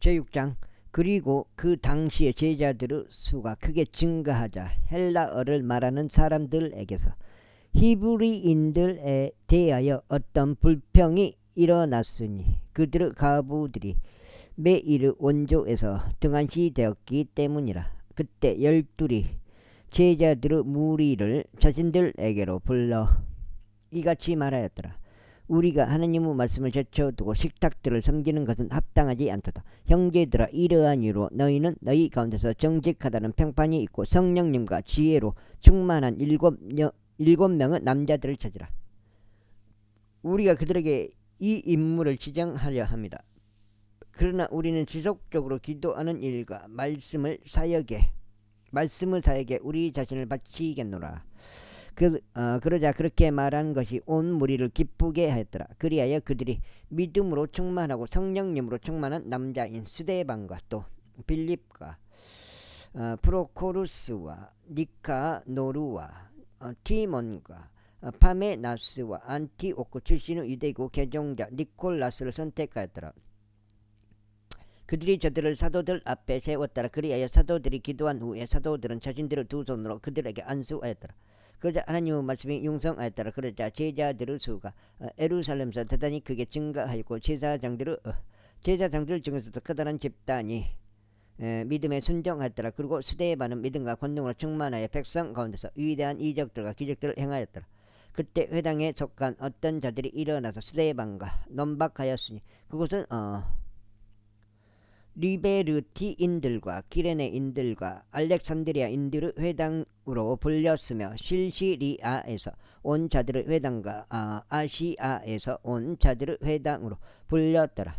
제6장. 그리고 그 당시에 제자들의 수가 크게 증가하자 헬라어를 말하는 사람들에게서 히브리인들에 대하여 어떤 불평이 일어났으니 그들의 가부들이 매일의 원조에서 등한시 되었기 때문이라. 그때 열둘이 제자들의 무리를 자신들에게로 불러 이같이 말하였더라. 우리가 하나님의 말씀을 제쳐두고 식탁들을 섬기는 것은 합당하지 않도다. 형제들아, 이러한 이유로 너희는 너희 가운데서 정직하다는 평판이 있고 성령님과 지혜로 충만한 일곱 명의 남자들을 찾으라. 우리가 그들에게 이 임무를 지정하려 합니다. 그러나 우리는 지속적으로 기도하는 일과 말씀을 사역에 우리 자신을 바치겠노라. 그러자 그렇게 말한 것이 온 무리를 기쁘게 하였더라. 그리하여 그들이 믿음으로 충만하고 성령님으로 충만한 남자인 스데반과 또 빌립과 프로코루스와 니카노루와 티몬과 파메나스와 안티오크 출신의 유대교 개종자 니콜라스를 선택하였더라. 그들이 저들을 사도들 앞에 세웠더라. 그리하여 사도들이 기도한 후에 사도들은 자신들의 두 손으로 그들에게 안수하였더라. 그러자 하나님의 말씀이 융성하였더라. 그러자 제자들의 수가 예루살렘에서 대단히 크게 증가하였고 제사장들 중에서도 커다란 집단이 믿음에 순종하였더라. 그리고 스데반은 믿음과 권능으로 충만하여 백성 가운데서 위대한 이적들과 기적들을 행하였더라. 그때 회당에 속한 어떤 자들이 일어나서 스데반과 논박하였으니 그곳은 리베르티인들과 기레네인들과 알렉산드리아인들의 회당으로 불렸으며 실시리아에서 온 자들의 회당과 아시아에서 온 자들의 회당으로 불렸더라.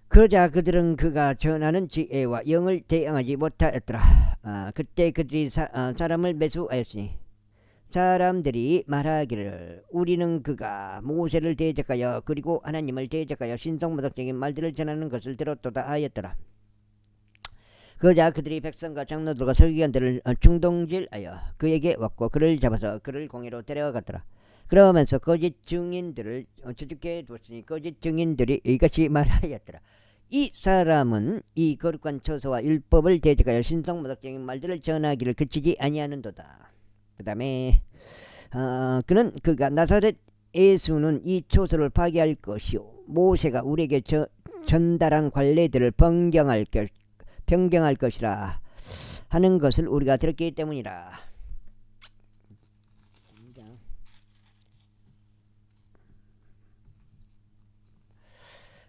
그러자 그들은 그가 전하는 지혜와 영을 대항하지 못하였더라. 그때 그들이 사람을 매수하였으니 사람들이 말하기를 우리는 그가 모세를 대적하여 그리고 하나님을 대적하여 신성모독적인 말들을 전하는 것을 들었도다 하였더라. 그러자 그들이 백성과 장로들과 서기관들을 충동질하여 그에게 왔고 그를 잡아서 그를 공회로 데려갔더라. 그러면서 거짓 증인들을 저주케 두었으니 거짓 증인들이 이같이 말하였더라. 이 사람은 이 거룩한 처소와 율법을 대적하여 신성모독적인 말들을 전하기를 그치지 아니하는도다. 그 다음에 그가 나사렛 예수는 이 초소를 파괴할 것이요 모세가 우리에게 전달한 관례들을 변경할 것이라 하는 것을 우리가 들었기 때문이라.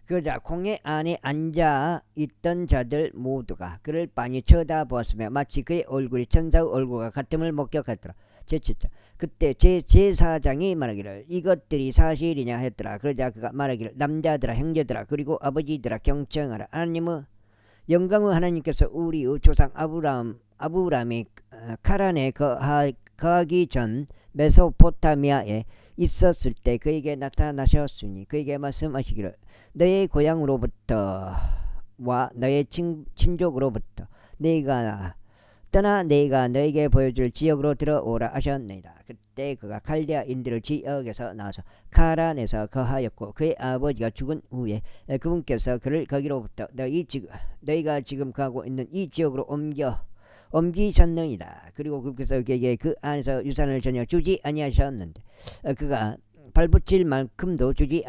그러자 공회 안에 앉아 있던 자들 모두가 그를 빤히 쳐다보았으며 마치 그의 얼굴이 천사의 얼굴과 같음을 목격하더라. 제7자. 그때 제사장이 말하기를 이것들이 사실이냐 했더라. 그러자 그가 말하기를 남자들아 형제들아 그리고 아버지들아 경청하라. 하나님의 영광의 하나님께서 우리의 조상 아브라함이 카란에 거하기 전 메소포타미아에 있었을 때 그에게 나타나셨으니 그에게 말씀하시기를 너의 고향으로부터 와 너의 친족으로부터 내가 너에게 보여줄 지역으로 들어오라 하셨나이다. 그때 그가 칼데아인들의 지역에서 나와서 카란에서 거하였고 그의 아버지가 죽은 후에 그분께서 그를 거기로부터 너희가 지금 가고 있는 이 지역으로 옮기셨느니라. 그리고 그분께서 그에게 그 안에서 유산을 전혀 주지 아니하셨는데 그가 발붙일 만큼도 주지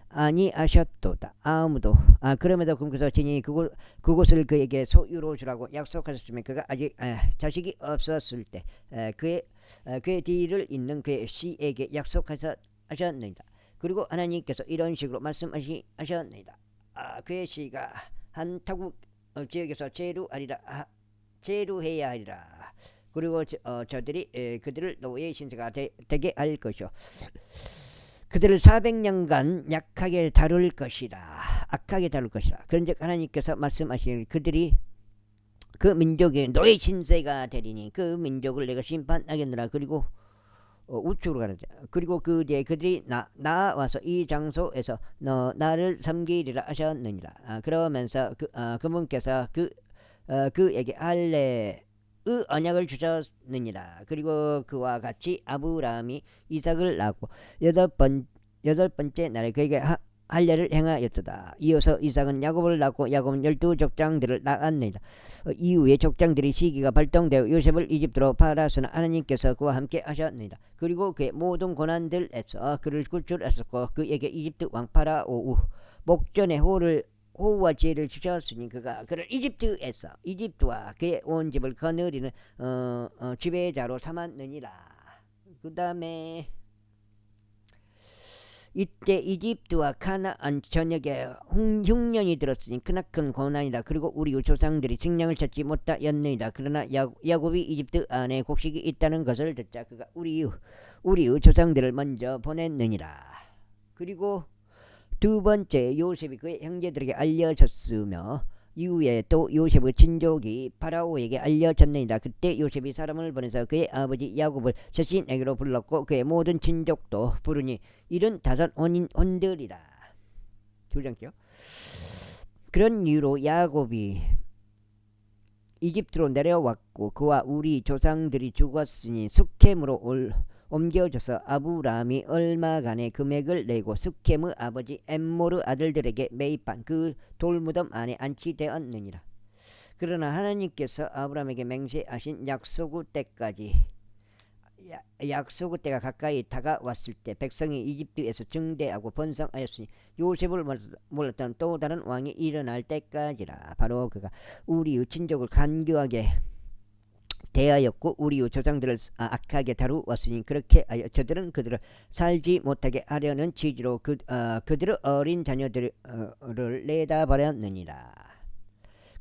아니하셨도다. 아무도 그럼에도 그분께서 친히 그곳을 그에게 소유로 주라고 약속하셨으면 그가 아직 자식이 없었을 때 그의 뒤를 잇는 그의 씨에게 약속하셨느니라. 그리고 하나님께서 이런 식으로 말씀하셨느니라. 그의 씨가 한 타국 지역에서 제루해야 하리라. 그리고 저들이 그들을 노예 신세가 되게 할 것이요 그들을 400년간 악하게 다룰 것이라. 그런즉 하나님께서 말씀하시기를 그들이 그 민족의 노예 신세가 되리니 그 민족을 내가 심판하겠노라. 그리고 우측으로 가자. 그리고 그 뒤에 그들이 나와서 이 장소에서 나를 섬기리라 하셨느니라. 그러면서 그분께서 그에게 할례의 언약을 주셨느니라. 그리고 그와 같이 아브라함이 이삭을 낳고 여덟 번째 날에 그에게 할례를 행하였도다. 이어서 이삭은 야곱을 낳고 야곱은 12족장들을 낳았느니라. 이후에 족장들이 시기가 발동되어 요셉을 이집트로 팔았으나 하나님께서 그와 함께 하셨느니라. 그리고 그의 모든 고난들에서 그를 구출하셨고 그에게 이집트 왕 파라오 목전에 호우와 지혜를 주셨으니 그가 그를 이집트와 그의 온 집을 거느리는 지배자로 삼았느니라. 그 다음에 이때 이집트와 가나안 전역에 흉년이 들었으니 크나큰 고난이다. 그리고 우리 조상들이 식량을 찾지 못하였느니라. 그러나 야곱이 이집트 안에 곡식이 있다는 것을 듣자 그가 우리의 조상들을 먼저 보냈느니라. 그리고 두 번째 요셉이 그의 형제들에게 알려졌으며 이후에 또 요셉의 친족이 파라오에게 알려졌느니라. 그때 요셉이 사람을 보내서 그의 아버지 야곱을 자신에게로 불렀고 그의 모든 친족도 부르니 75혼인혼들이라. 두 장죠. 그런 이유로 야곱이 이집트로 내려왔고 그와 우리 조상들이 죽었으니 수켐으로 옮겨져서 아브라함이 얼마간의 금액을 내고 수켐의 아버지 엠모르 아들들에게 매입한 그 돌무덤 안에 안치되었느니라. 그러나 하나님께서 아브라함에게 맹세하신 약속의 때가 가까이 다가왔을 때 백성이 이집트에서 증대하고 번성하였으니 요셉을 몰랐던 또 다른 왕이 일어날 때까지라. 바로 그가 우리의 친족을 간교하게 대하였고 우리의 조상들을 악하게 다루었으니 그렇게 하여 저들은 그들을 살지 못하게 하려는 취지로 그들의 어린 자녀들을 내다버렸느니라.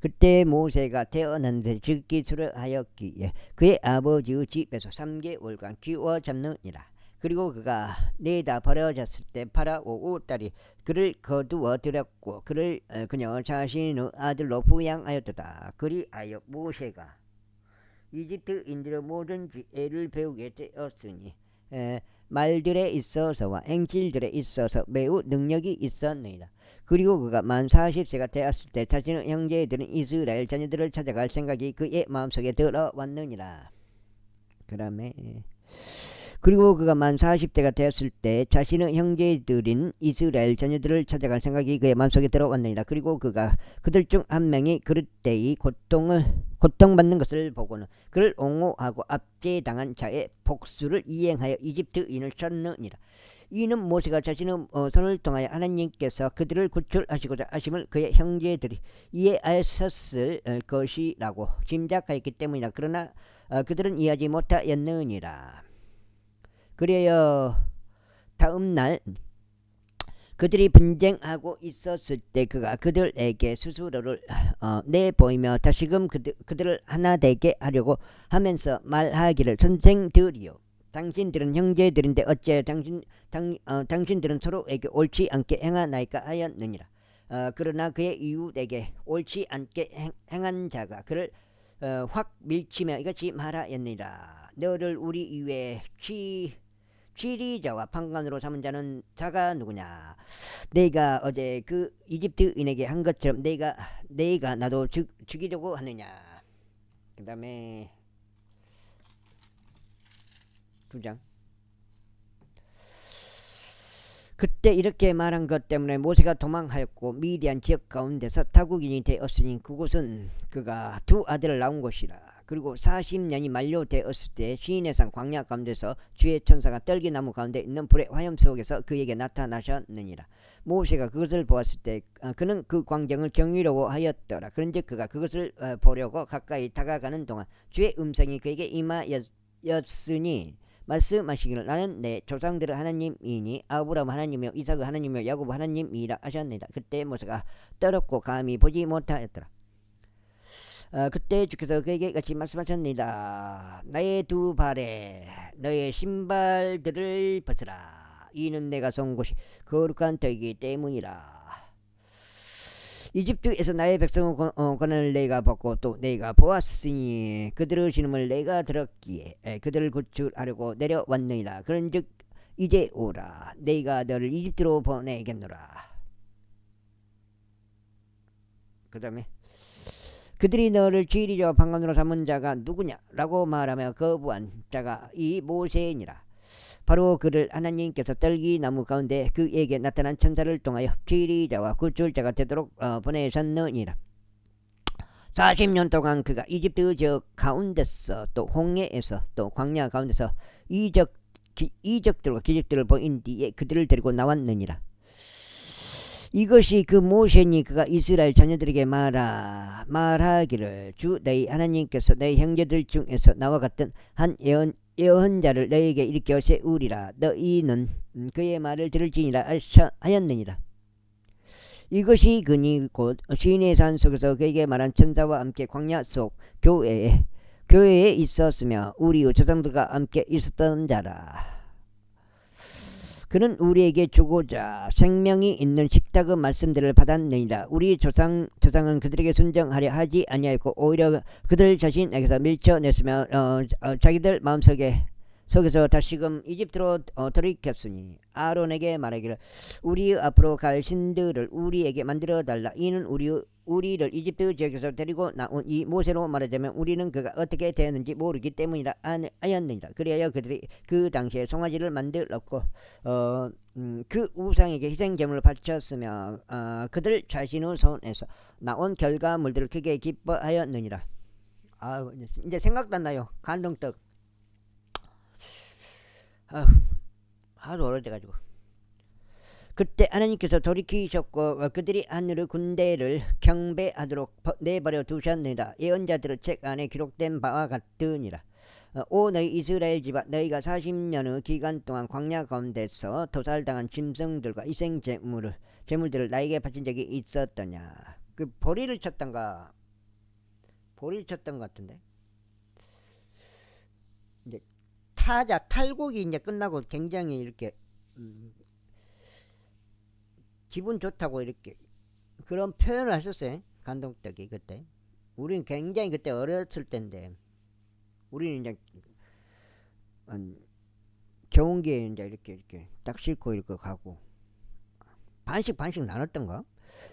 그때 모세가 태어났는데 즉기술을 하였기에 그의 아버지의 집에서 3개월간 키워졌느니라. 그리고 그가 내다 버려졌을 때 파라오의 딸이 그를 거두어 들였고 그녀 자신의 아들로 부양하였도다. 그리하여 모세가 이집트인들의 모든 지혜를 배우게 되었으니 말들에 있어서와 행실들에 있어서 매우 능력이 있었느니라. 그리고 그가 만 40세가 되었을 때 자신의 형제들은 이스라엘 자녀들을 찾아갈 생각이 그의 마음속에 들어왔느니라. 그리고 그가 만 40대가 되었을 때 자신의 형제들인 이스라엘 자녀들을 찾아갈 생각이 그의 마음속에 들어왔느니라. 그리고 그가 그들 중 한 명이 그릇되이 고통받는 것을 보고는 그를 옹호하고 압제당한 자의 복수를 이행하여 이집트인을 쳤느니라. 이는 모세가 자신의 손을 통하여 하나님께서 그들을 구출하시고자 하심을 그의 형제들이 이해하였을 것이라고 짐작하였기 때문이라. 그러나 그들은 이해하지 못하였느니라. 그래요. 다음날 그들이 분쟁하고 있었을 때 그가 그들에게 스스로를 내보이며 다시금 그들을 하나 되게 하려고 하면서 말하기를 선생들이요 당신들은 형제들인데 어째 당신들은 서로에게 옳지 않게 행하나이까 하였느니라. 그러나 그의 이웃에게 옳지 않게 행한 자가 그를 확 밀치며 이같이 말하였느니라. 너를 우리 이외에 취리자와 판관으로 삼은 자가 누구냐? 내가 어제 그 이집트인에게 한 것처럼 내가 나도 죽이려고 하느냐? 그 다음에 2장. 그때 이렇게 말한 것 때문에 모세가 도망하였고 미디안 지역 가운데서 타국인이 되었으니 그곳은 그가 두 아들을 낳은 곳이라. 그리고 40년이 만료되었을 때 시내산 광야 가운데서 주의 천사가 떨기나무 가운데 있는 불의 화염 속에서 그에게 나타나셨느니라. 모세가 그것을 보았을 때 그는 그 광경을 경이로워하였더라. 그런즉 그가 그것을 보려고 가까이 다가가는 동안 주의 음성이 그에게 임하였으니 말씀하시기를 나는 내 조상들의 하나님이니 아브라함 하나님이요 이삭의 하나님이요 야곱 하나님이라 하셨느니라. 그때 모세가 떨었고 감히 보지 못하였더라. 그때 주께서 그에게 같이 말씀하셨느니라. 나의 두 발에 너의 신발들을 벗으라. 이는 내가 선 곳이 거룩한 터이기 때문이라. 이집트에서 나의 백성의 고난을 내가 받고 또 내가 보았으니 그들의 신음을 내가 들었기에 그들을 구출하려고 내려왔느니라. 그런즉 이제 오라. 내가 너를 이집트로 보내겠노라. 그 다음에 그들이 너를 지리자와 판관으로 삼은 자가 누구냐? 라고 말하며 거부한 자가 이 모세니라. 바로 그를 하나님께서 떨기나무 가운데 그에게 나타난 천사를 통하여 지리자와 구출자가 되도록 보내셨느니라. 40년 동안 그가 이집트 저 가운데서 또 홍해에서 또 광야 가운데서 이적들과 기적들을 보인 뒤에 그들을 데리고 나왔느니라. 이것이 그 모세니 그가 이스라엘 자녀들에게 말하기를 주 너희 하나님께서 너희 형제들 중에서 나와 같은 한 예언자를 너희에게 일으켜 세우리라. 너희는 그의 말을 들을지니라 하였느니라. 이것이 그니 곧 시내산 속에서 그에게 말한 천사와 함께 광야 속 교회에 있었으며 우리 조상들과 함께 있었던 자라. 그는 우리에게 주고자 생명이 있는 식탁의 말씀들을 받았느니라. 우리 조상은 그들에게 순종하려 하지 아니하였고 오히려 그들 자신에게서 밀쳐냈으며 자기들 마음속에서 다시금 이집트로 돌이켰으니 아론에게 말하기를 우리 앞으로 갈 신들을 우리에게 만들어 달라. 이는 우리를 이집트 지역에서 데리고 나온 이 모세로 말하자면 우리는 그가 어떻게 되었는지 모르기 때문이라 하였느니라. 그리하여 그들이 그 당시에 송아지를 만들었고 그 우상에게 희생제물을 바쳤으며 그들 자신의 손에서 나온 결과물들을 크게 기뻐하였느니라. 이제 생각도 안 나요. 감동떡. 하도 오래돼가지고. 그때 하나님께서 돌이키셨고 그들이 하늘의 군대를 경배하도록 내버려 두셨느니라. 예언자들의 책 안에 기록된 바와 같으니라. 오 너희 이스라엘 집아 너희가 40년의 기간 동안 광야 가운데서 도살당한 짐승들과 희생제물들을 나에게 바친 적이 있었더냐. 그 보리를 쳤던 것 같은데. 이제 탈곡이 이제 끝나고 굉장히 이렇게 기분 좋다고 이렇게 그런 표현을 하셨어요. 감동떡이 그때. 우리는 굉장히 그때 어렸을 때인데 우리는 이제 경운기에 이제 이렇게 딱 싣고 이렇게 가고 반씩 나눴던가.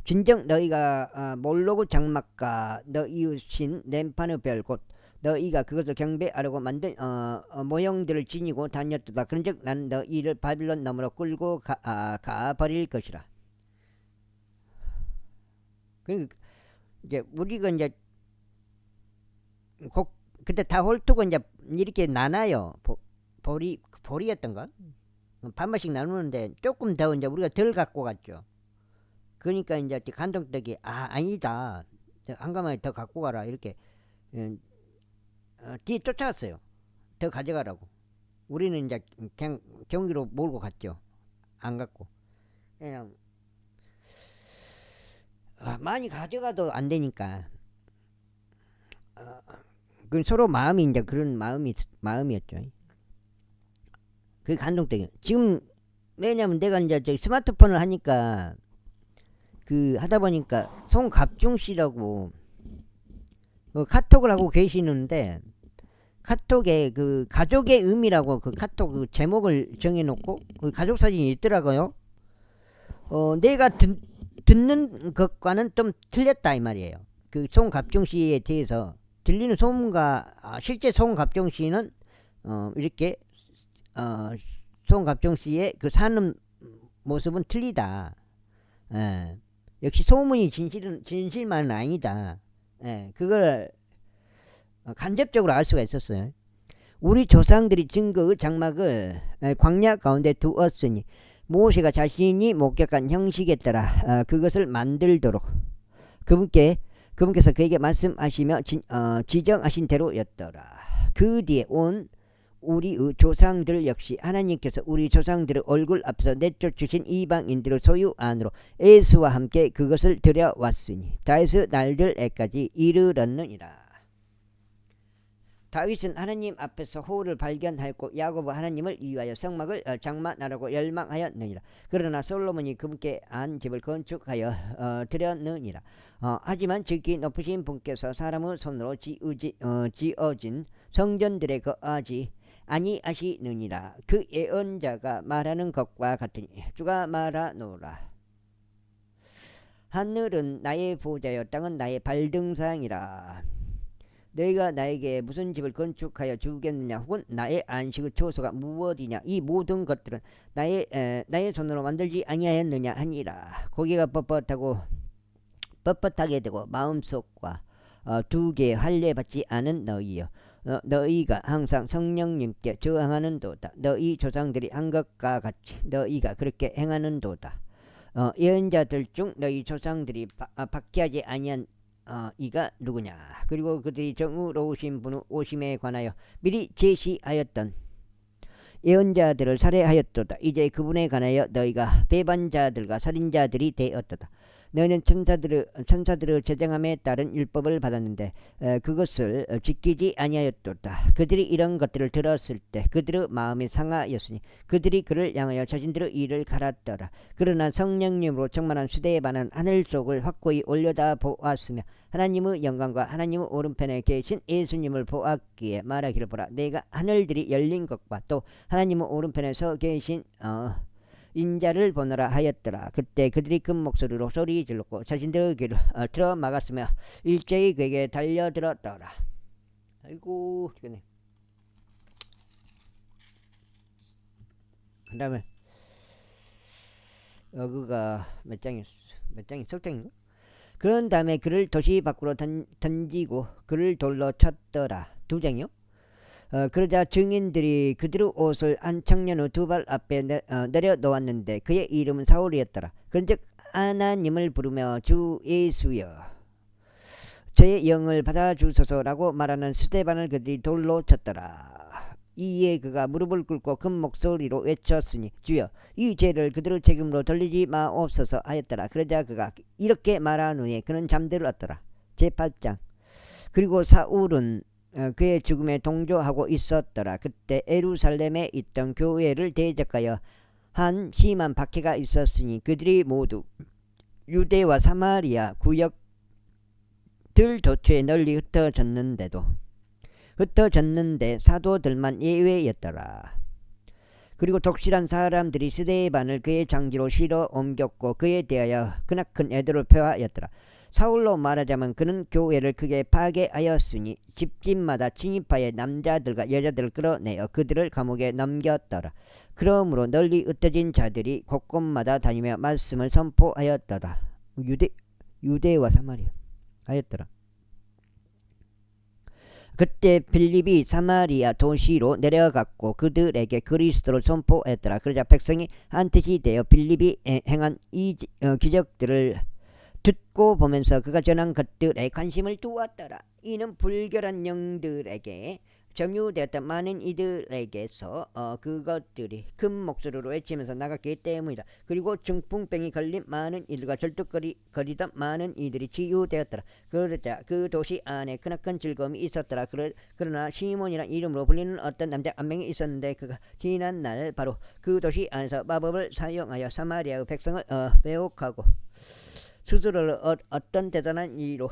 진정 너희가 몰로고 장막과 너 이웃인 렘판의 별 곧 너희가 그것을 경배하려고 만든 모형들을 지니고 다녔도다. 그런즉 난 너희를 바빌론 너머로 끌고 가 버릴 것이라. 그러니까 이제 우리가 이제 그때 다 홀투고 이제 이렇게 나눠요. 보리였던가? 반반씩 나누는데 조금 더 이제 우리가 덜 갖고 갔죠. 그러니까 이제 감독들이 아니다. 한 가마에 더 갖고 가라 이렇게 뒤에 쫓아갔어요. 더 가져가라고. 우리는 이제 그냥 경기로 몰고 갔죠. 안 갖고. 그냥 많이 가져가도 안 되니까. 그 서로 마음이 이제 그런 마음이었죠. 그게 감동적이에요. 지금 왜냐면 내가 이제 스마트폰을 하니까 하다 보니까 송갑중 씨라고 카톡을 하고 계시는데 카톡에 그 가족의 의미라고 그 카톡 그 제목을 정해놓고 그 가족 사진이 있더라고요. 내가 듣는 것과는 좀 틀렸다 이 말이에요. 그 송갑중 씨에 대해서 들리는 소문과 실제 송갑중 씨는 이렇게 송갑중 씨의 그 사는 모습은 틀리다. 역시 소문이 진실만은 아니다. 그걸 간접적으로 알 수가 있었어요. 우리 조상들이 증거의 장막을 광야 가운데 두었으니 모세가 자신이 목격한 형식에 따라 그것을 만들도록 그분께서 그에게 말씀하시며 지정하신 대로였더라. 그 뒤에 온 우리의 조상들 역시 하나님께서 우리 조상들의 얼굴 앞에서 내쫓으신 이방인들의 소유 안으로 에스와 함께 그것을 들여왔으니 다윗의 날들에까지 이르렀느니라. 다윗은 하나님 앞에서 호를 발견하였고 야곱 하나님을 위하여 성막을 장만하라고 열망하였느니라. 그러나 솔로몬이 그분께 안 집을 건축하여 드렸느니라. 하지만 지극히 높으신 분께서 사람의 손으로 지어진 성전들에 거하지 아니하시느니라. 그 예언자가 말하는 것과 같으니 주가 말하노라. 하늘은 나의 보좌여 땅은 나의 발등상이라. 너희가 나에게 무슨 집을 건축하여 주겠느냐 혹은 나의 안식의 초소가 무엇이냐 이 모든 것들은 나의 손으로 만들지 아니하였느냐 하니라. 고개가 뻣뻣하게 되고 마음속과 두 개의 할례 받지 않은 너희여, 너희가 항상 성령님께 저항하는도다. 너희 조상들이 한 것과 같이 너희가 그렇게 행하는도다. 예언자들 중 너희 조상들이 박해하지 아니한 이가 누구냐. 그리고 그들이 정의로우신 분의 오심에 관하여 미리 제시하였던 예언자들을 살해하였도다. 이제 그분에 관하여 너희가 배반자들과 살인자들이 되었도다. 너희는 천사들의 제정함에 따른 율법을 받았는데 그것을 지키지 아니하였도다. 그들이 이런 것들을 들었을 때 그들의 마음이 상하였으니 그들이 그를 향하여 자신들의 일을 갈았더라. 그러나 성령님으로 충만한 스데반은 하늘 속을 확고히 올려다 보았으며 하나님의 영광과 하나님의 오른편에 계신 예수님을 보았기에 말하기를 보라. 내가 하늘들이 열린 것과 또 하나님의 오른편에 서 계신 인자를 보노라 하였더라. 그때 그들이 큰 목소리로 소리 질렀고 자신들의 길을 틀어 막았으며 일제히 그에게 달려들었더라. 아이고 죽겠네. 그 다음에 그가 몇 장이 석장인가? 그런 다음에 그를 도시 밖으로 던지고 그를 돌로 쳤더라. 2장이요? 그러자 증인들이 그들의 옷을 한 청년의 두 발 앞에 내려놓았는데 그의 이름은 사울이었더라. 그런즉 하나님을 부르며 주 예수여 저의 영을 받아주소서라고 말하는 스데반을 그들이 돌로 쳤더라. 이에 그가 무릎을 꿇고 큰 목소리로 외쳤으니 주여 이 죄를 그들의 책임으로 돌리지 마옵소서 하였더라. 그러자 그가 이렇게 말한 후에 그는 잠들었더라. 제8장. 그리고 사울은 그의 죽음에 동조하고 있었더라. 그때 예루살렘에 있던 교회를 대적하여 한 심한 박해가 있었으니 그들이 모두 유대와 사마리아 구역들 도처에 널리 흩어졌는데 사도들만 예외였더라. 그리고 독실한 사람들이 스데반을 그의 장지로 실어 옮겼고 그에 대하여 크나큰 애도를 표하였더라. 사울로 말하자면 그는 교회를 크게 파괴하였으니 집집마다 침입하여 남자들과 여자들을 끌어내어 그들을 감옥에 넘겼더라. 그러므로 널리 흩어진 자들이 곳곳마다 다니며 말씀을 선포하였더라. 유대와 사마리아 하였더라. 그때 빌립이 사마리아 도시로 내려갔고 그들에게 그리스도를 선포했더라. 그러자 백성이 한뜻이 되어 빌립이 행한 이 기적들을 듣고 보면서 그가 전한 것들에 관심을 두었더라. 이는 불결한 영들에게 점유되었던 많은 이들에게서 그것들이 큰 목소리로 외치면서 나갔기 때문이다. 그리고 중풍병이 걸린 많은 이들과 절뚝거리던 많은 이들이 치유되었더라. 그러자 그 도시 안에 크나큰 즐거움이 있었더라. 그러나 시몬이란 이름으로 불리는 어떤 남자 한 명이 있었는데 그가 지난 날 바로 그 도시 안에서 마법을 사용하여 사마리아의 백성을 매혹하고 스스로를 어떤 대단한 일로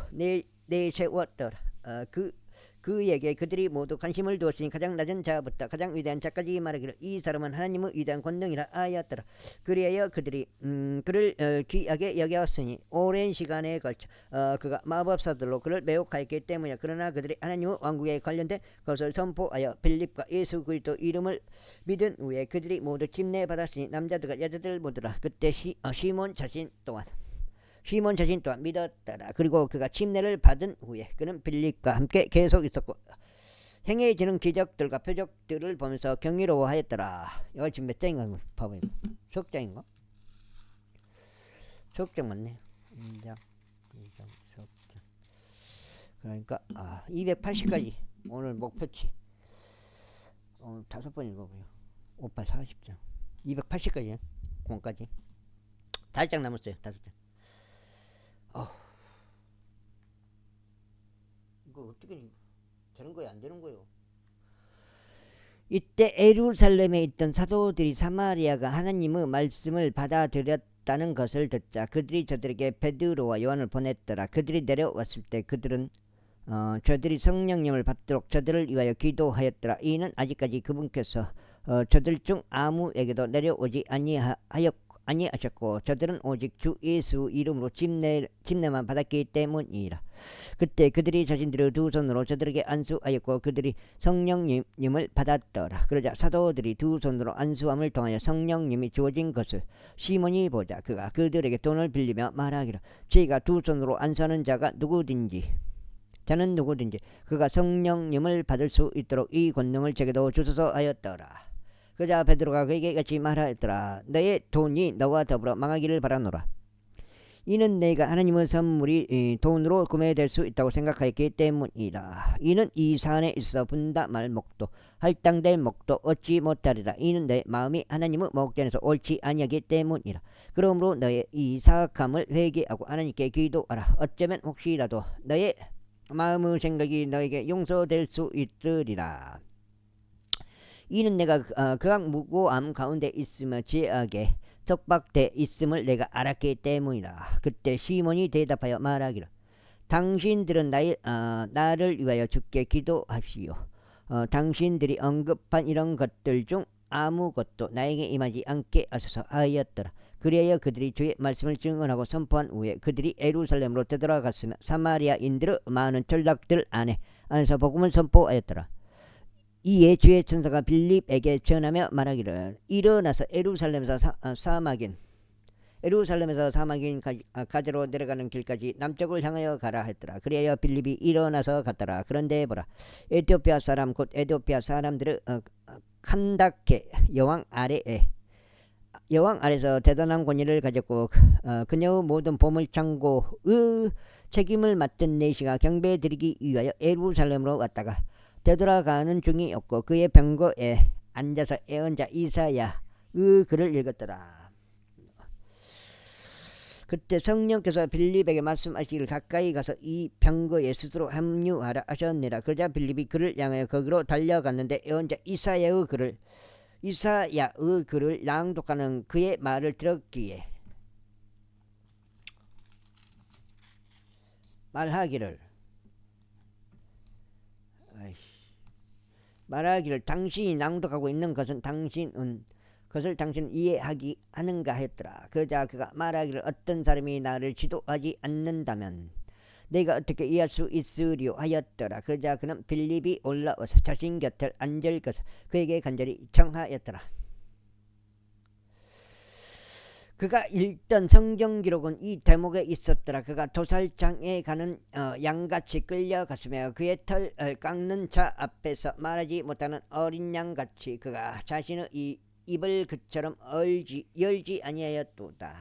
내세웠더라. 그에게 그들이 모두 관심을 두었으니 가장 낮은 자부터 가장 위대한 자까지 말하기를 이 사람은 하나님의 위대한 권능이라 하였더라. 그리하여 그들이 그를 귀하게 여겼으니 오랜 시간에 걸쳐 그가 마법사들로 그를 매혹하였기 때문이야. 그러나 그들이 하나님의 왕국에 관련된 것을 선포하여 빌립과 예수 그리스도 이름을 믿은 후에 그들이 모두 침례받았으니 남자들과 여자들 모두라. 그때 시몬 자신 또한 믿었더라. 그리고 그가 침례를 받은 후에 그는 빌립과 함께 계속 있었고 행해지는 기적들과 표적들을 보면서 경이로워하였더라. 이거 지금 몇 장인가 봐봐요. 석장인가? 석장 맞네. 2장, 석장. 그러니까 280까지 오늘 목표치. 오늘 5번 읽어보요. 58, 40장. 280까지요. 공까지. 5장 남았어요. 5장. 이거 어떻게 되는 거야? 안 되는 거요? 이때 예루살렘에 있던 사도들이 사마리아가 하나님의 말씀을 받아들였다는 것을 듣자 그들이 저들에게 베드로와 요한을 보냈더라. 그들이 내려왔을 때 그들은 저들이 성령님을 받도록 저들을 위하여 기도하였더라. 이는 아직까지 그분께서 저들 중 아무에게도 내려오지 아니하셨고 저들은 오직 주 예수 이름으로 침례만 받았기 때문이라. 그때 그들이 자신들의 두 손으로 저들에게 안수하였고 그들이 성령님을 받았더라. 그러자 사도들이 두 손으로 안수함을 통하여 성령님이 주어진 것을 시몬이 보자 그가 그들에게 돈을 빌리며 말하기를 저희가 두 손으로 안수하는 자는 누구든지 그가 성령님을 받을 수 있도록 이 권능을 제게도 주소서 하였더라. 그러자 베드로가 그에게 같이 말하였더라. 너의 돈이 너와 더불어 망하기를 바라노라. 이는 내가 하나님의 선물이 돈으로 구매될 수 있다고 생각하였기 때문이라. 이는 이 산에 있어 분다 말 목도 할당될 목도 얻지 못하리라. 이는 내 마음이 하나님의 목전에서 옳지 아니하기 때문이라. 그러므로 너의 이 사악함을 회개하고 하나님께 기도하라. 어쩌면 혹시라도 너의 마음의 생각이 너에게 용서될 수 있으리라. 이는 내가 그악 무고함 가운데 있으며 죄악에 속박돼 있음을 내가 알았기 때문이라. 그때 시몬이 대답하여 말하기를 당신들은 나를 위하여 주께 기도하시오. 당신들이 언급한 이런 것들 중 아무것도 나에게 임하지 않게 하소서 하였더라. 그리하여 그들이 주의 말씀을 증언하고 선포한 후에 그들이 예루살렘으로 되돌아갔으며 사마리아인들의 많은 전락들 안에서 복음을 선포하였더라. 이에 주의 천사가 빌립에게 전하며 말하기를 일어나서 예루살렘에서 사마긴 가드로 내려가는 길까지 남쪽을 향하여 가라 했더라. 그리하여 빌립이 일어나서 갔더라. 그런데 보라 에티오피아 사람 곧 에티오피아 사람들의 칸다케 여왕 아래서 대단한 권위를 가졌고 그녀의 모든 보물창고의 책임을 맡은 내시가 경배 드리기 위하여 예루살렘으로 왔다가 되돌아가는 중이었고 그의 병거에 앉아서 예언자 이사야의 글을 읽었더라. 그때 성령께서 빌립에게 말씀하시기를 가까이 가서 이 병거에 스스로 합류하라 하셨느니라. 그러자 빌립이 그를 향하여 거기로 달려갔는데 예언자 이사야의 글을 낭독하는 그의 말을 들었기에 말하기를 당신이 낭독하고 있는 것은 당신은 이해하기 하는가 했더라. 그러자 그가 말하기를 어떤 사람이 나를 지도하지 않는다면 내가 어떻게 이해할 수 있으리요 하였더라. 그러자 그는 빌립이 올라와서 자신 곁을 앉을 것을 그에게 간절히 청하였더라. 그가 읽던 성경 기록은 이 대목에 있었더라. 그가 도살장에 가는 양같이 끌려갔으며 그의 털을 깎는 자 앞에서 말하지 못하는 어린 양같이 그가 자신의 입을 그처럼 열지 아니하였도다.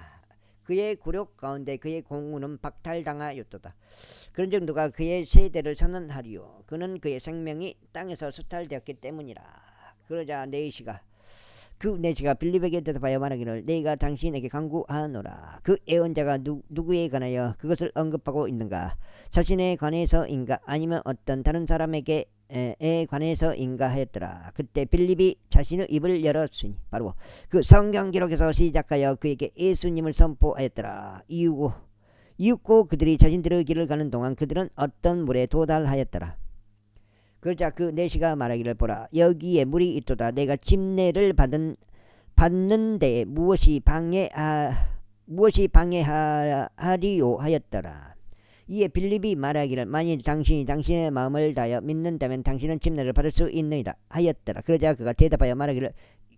그의 굴욕 가운데 그의 공훈은 박탈당하였도다. 그런즉 누가 그의 세대를 선언하리요. 그는 그의 생명이 땅에서 수탈되었기 때문이라. 그러자 내시가 빌립에게 대답하여 말하기를 내가 당신에게 간구하노라. 그 예언자가 누구에 관하여 그것을 언급하고 있는가? 자신에 관해서인가 아니면 어떤 다른 사람에게 관해서인가 하였더라. 그때 빌립이 자신의 입을 열었으니 바로 그 성경 기록에서 시작하여 그에게 예수님을 선포하였더라. 이윽고 그들이 자신들의 길을 가는 동안 그들은 어떤 물에 도달하였더라. 그러자 그 내시가 말하기를 보라 여기에 물이 있도다. 내가 침례를 받는데 무엇이 방해하리요 하였더라. 이에 빌립이 말하기를 만일 당신이 당신의 마음을 다하여 믿는다면 당신은 침례를 받을 수 있느니라 하였더라. 그러자 그가 대답하여 말하기를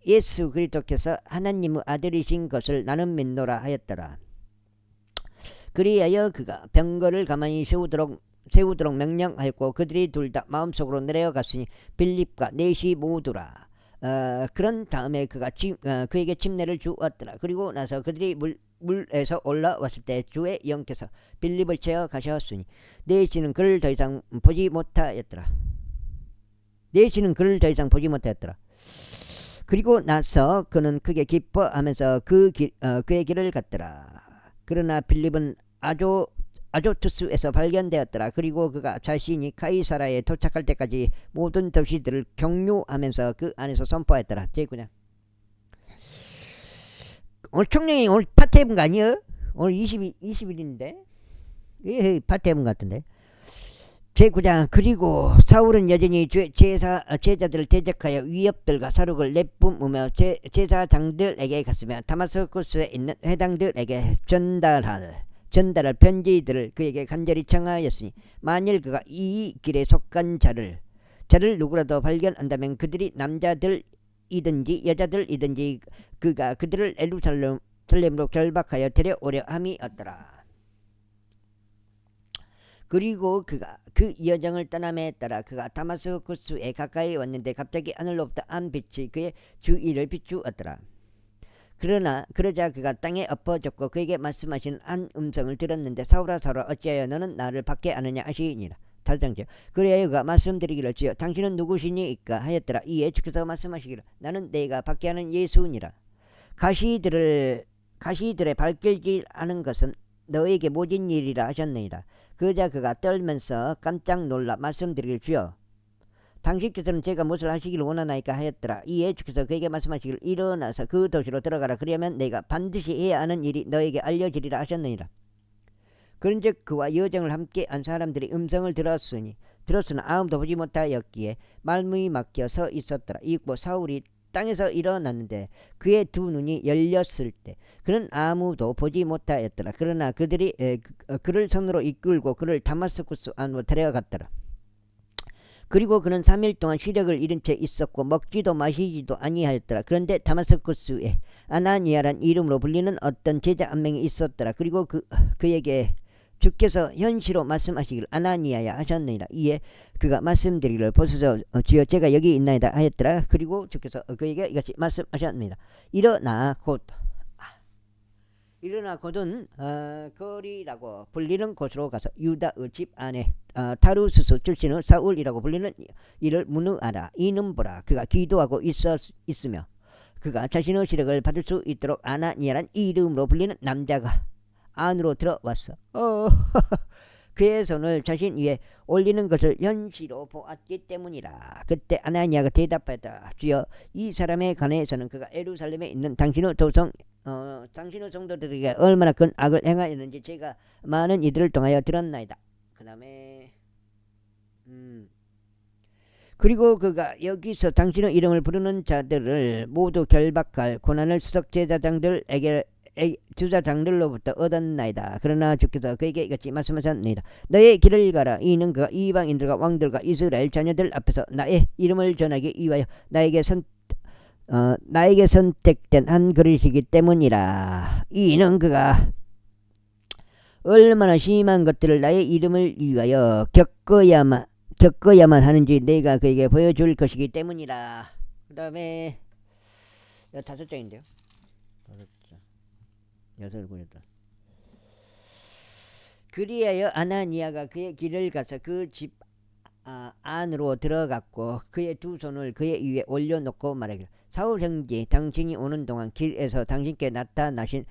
예수 그리스도께서 하나님의 아들이신 것을 나는 믿노라 하였더라. 그리하여 그가 병거를 가만히 세우도록 명령하였고 그들이 둘 다 마음속으로 내려갔으니 빌립과 넷이 모두라. 그런 다음에 그가 그에게 침례를 주었더라. 그리고 나서 그들이 물에서 올라왔을 때 주의 영께서 빌립을 채워 가셨으니 넷이는 그를 더 이상 보지 못하였더라. 그리고 나서 그는 크게 기뻐하면서 그의 길을 갔더라. 그러나 빌립은 아조투스에서 발견되었더라. 그리고 그가 자신이 가이사라에 도착할 때까지 모든 도시들을 경유하면서 그 안에서 선포했더라. 그냥 오늘 총령이 오늘 파티해본 거 아니에요? 오늘 20일인데 예, 파티해본 거 같은데 제9장 그리고 사울은 여전히 제자들을 대적하여 위협들과 사륙을 내뿜으며 제사장들에게 갔으며 다마스쿠스에 있는 회당들에게 전달할 편지들을 그에게 간절히 청하였으니 만일 그가 이 길에 속한 자를 누구라도 발견한다면 그들이 남자들이든지 여자들이든지 그가 그들을 예루살렘으로 결박하여 데려오려 함이었더라. 그리고 그가 그 여정을 떠남에 따라 그가 다마스쿠스에 가까이 왔는데 갑자기 하늘로부터 한 빛이 그의 주위를 비추었더라. 그러자 그가 땅에 엎어졌고 그에게 말씀하신 한 음성을 들었는데 사울아 사울아 어찌하여 너는 나를 밖에 하느냐 하시니라. 달장죠. 그래야 그가 말씀드리기를 주여 당신은 누구시니이까 하였더라. 이에 주께서 말씀하시기를 나는 내가 밖에 하는 예수니라. 가시들의 발길질 하는 것은 너에게 모진 일이라 하셨느니라. 그러자 그가 떨면서 깜짝 놀라 말씀드리기를 주여 당신께서는 제가 무엇을 하시기를 원하나이까 하였더라. 이에 주께서 그에게 말씀하시기를 일어나서 그 도시로 들어가라. 그리하면 내가 반드시 해야 하는 일이 너에게 알려지리라 하셨느니라. 그런즉 그와 여정을 함께 한 사람들이 음성을 들었으나 아무도 보지 못하였기에 말문이 막혀 서 있었더라. 이윽고 사울이 땅에서 일어났는데 그의 두 눈이 열렸을 때 그는 아무도 보지 못하였더라. 그러나 그들이 그를 손으로 이끌고 그를 다마스쿠스 안으로 데려갔더라. 그리고 그는 3일 동안 시력을 잃은 채 있었고 먹지도 마시지도 아니하였더라. 그런데 다마스쿠스에 아나니아란 이름으로 불리는 어떤 제자 한 명이 있었더라. 그리고 그에게 주께서 현시로 말씀하시기를 아나니아야 하셨느니라. 이에 그가 말씀드리기를 보소서 주여 제가 여기 있나이다 하였더라. 그리고 주께서 그에게 이같이 말씀하셨느니라. 일어나 곧은 거리라고 불리는 곳으로 가서 유다의 집 안에 타르수스 출신의 사울이라고 불리는 이를 문의하라. 이는 보라 그가 기도하고 있으며 그가 자신의 시력을 받을 수 있도록 아나니아란 이름으로 불리는 남자가 안으로 들어왔어. 그의 손을 자신 위에 올리는 것을 현시로 보았기 때문이라. 그때 아나니아가 대답하였다. 주여 이 사람에 관해서는 그가 예루살렘에 있는 당신의 성도들에게 얼마나 큰 악을 행하였는지 제가 많은 이들을 통하여 들었나이다. 그 다음에 그리고 그가 여기서 당신의 이름을 부르는 자들을 모두 결박할 고난을 수석 제사장들로부터 얻었나이다. 그러나 주께서 그에게 이같이 말씀하셨느니라. 너의 길을 가라. 이는 그가 이방인들과 왕들과 이스라엘 자녀들 앞에서 나의 이름을 전하기 위하여 나에게 선택된 한 그릇이기 때문이라. 이는 그가 얼마나 심한 것들을 나의 이름을 위하여 겪어야만 하는지 내가 그에게 보여줄 것이기 때문이라. 그 다음에 5장인데요. 6을 보냈다. 그리하여 아나니아가 그의 길을 가서 그 집 안으로 들어갔고 그의 두 손을 그의 위에 올려놓고 말하기를 사울 형제 당신이 오는 동안 길에서 당신께 나타나신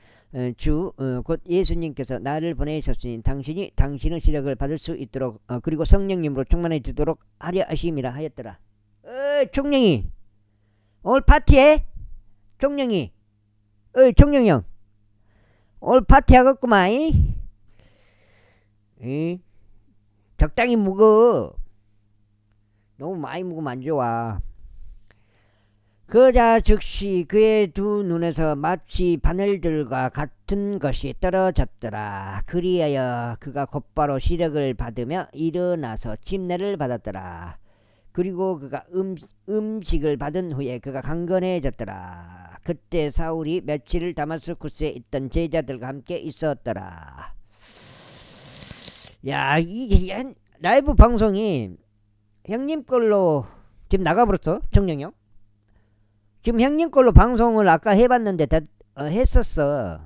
주 곧 예수님께서 나를 보내셨으니 당신이 당신의 시력을 받을 수 있도록 그리고 성령님으로 충만해지도록 하려 하심이라 하였더라. 총령이 오늘 파티해? 총령이 총령이 형 오늘 파티하겠구만. 적당히 묵어. 너무 많이 묵으면 안 좋아. 그러자 즉시 그의 두 눈에서 마치 바늘들과 같은 것이 떨어졌더라. 그리하여 그가 곧바로 시력을 받으며 일어나서 침례를 받았더라. 그리고 그가 음식을 받은 후에 그가 강건해졌더라. 그때 사울이 며칠을 다마스쿠스에 있던 제자들과 함께 있었더라. 야, 이게 라이브 방송이 형님 걸로 지금 나가버렸어. 청룡이 형 지금 형님 걸로 방송을 아까 해봤는데 했었어.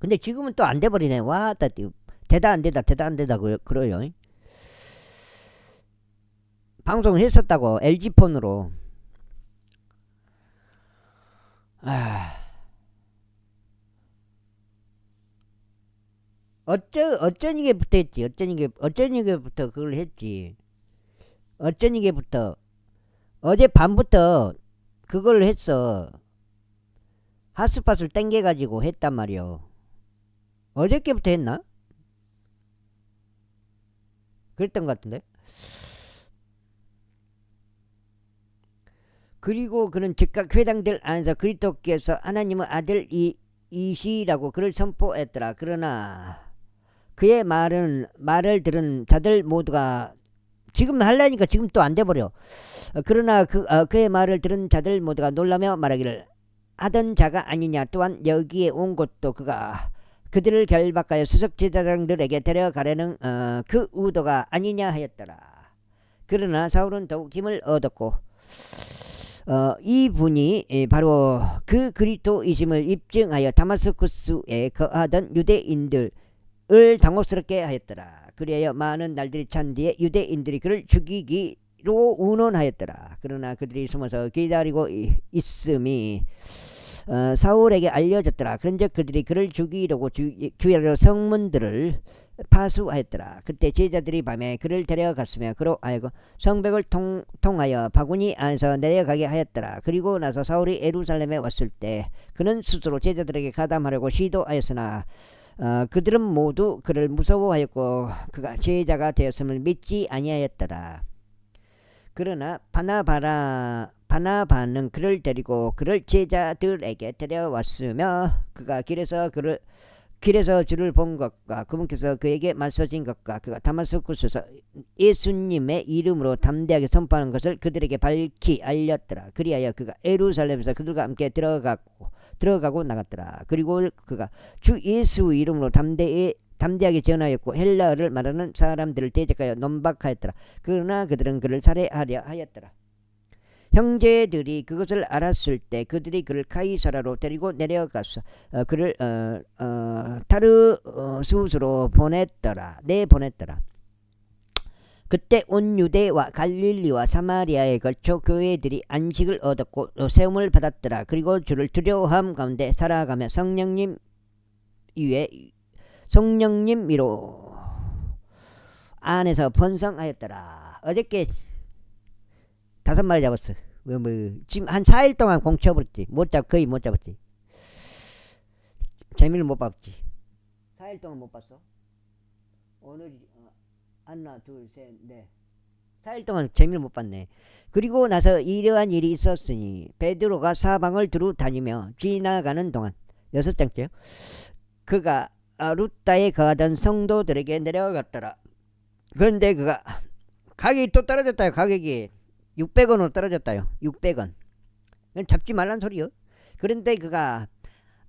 근데 지금은 또 안 돼버리네. 와, 되다 안 되다 그래요. 방송을 했었다고 LG폰으로. 어쩐 이게부터 했지. 어쩐 이게부터 그걸 했지. 어쩐 이게부터 어제 밤부터 그걸 했어. 핫스팟을 땡겨가지고 했단 말이요. 어저께부터 했나? 그랬던 것 같은데. 그리고 그는 즉각 회당들 안에서 그리스도께서 하나님의 아들이시라고 그를 선포했더라. 그러나 그의 말을 들은 자들 모두가 지금 하려니까 지금 또 안 돼버려. 그러나 그의 말을 들은 자들 모두가 놀라며 말하기를 하던 자가 아니냐. 또한 여기에 온 것도 그가 그들을 결박하여 수석 제사장들에게 데려가려는 그 의도가 아니냐 하였더라. 그러나 사울은 더욱 힘을 얻었고 이분이 바로 그 그리스도이심을 입증하여 다마스쿠스에 거하던 유대인들을 당혹스럽게 하였더라. 그리하여 많은 날들이 찬 뒤에 유대인들이 그를 죽이기로 운원하였더라. 그러나 그들이 숨어서 기다리고 있음이 사울에게 알려졌더라. 그런즉 그들이 그를 죽이려고 주야로 성문들을 파수하였더라. 그때 제자들이 밤에 그를 데려갔으며 그로 하여금 성벽을 통하여 바구니 안에서 내려가게 하였더라. 그리고 나서 사울이 예루살렘에 왔을 때 그는 스스로 제자들에게 가담하려고 시도하였으나 그들은 모두 그를 무서워하였고 그가 제자가 되었음을 믿지 아니하였더라. 그러나 바나바는 그를 데리고 그를 제자들에게 데려왔으며 그가 길에서 주를 본 것과 그분께서 그에게 맞서신 것과 그가 다마스쿠스에서 예수님의 이름으로 담대하게 선포하는 것을 그들에게 밝히 알렸더라. 그리하여 그가 예루살렘에서 그들과 함께 들어가고 나갔더라. 그리고 그가 주 예수의 이름으로 담대하게 전하였고 헬라어를 말하는 사람들을 대적하여 논박하였더라. 그러나 그들은 그를 살해하려 하였더라. 형제들이 그것을 알았을 때 그들이 그를 카이사라로 데리고 내려가서 그를 타르수스로 내보냈더라. 그때 온 유대와 갈릴리와 사마리아에 걸쳐 교회들이 안식을 얻었고 세움을 받았더라. 그리고 주를 두려워함 가운데 살아가며 성령님 위로 안에서 번성하였더라. 어저께 5마리 잡았어. 지금 한 4일 동안 공쳐버렸지. 거의 못 잡았지. 재미를 못 봤지. 4일 동안 못 봤어. 오늘 하나 둘셋넷 4일 동안 재미를 못 봤네. 그리고 나서 이러한 일이 있었으니 베드로가 사방을 두루 다니며 지나가는 동안 6장째요. 그가 루따에 거하던 성도들에게 내려갔더라. 그런데 그가 가격이 또 떨어졌다요. 가격이 600원으로 떨어졌다요. 600원. 잡지 말란 소리요. 그런데 그가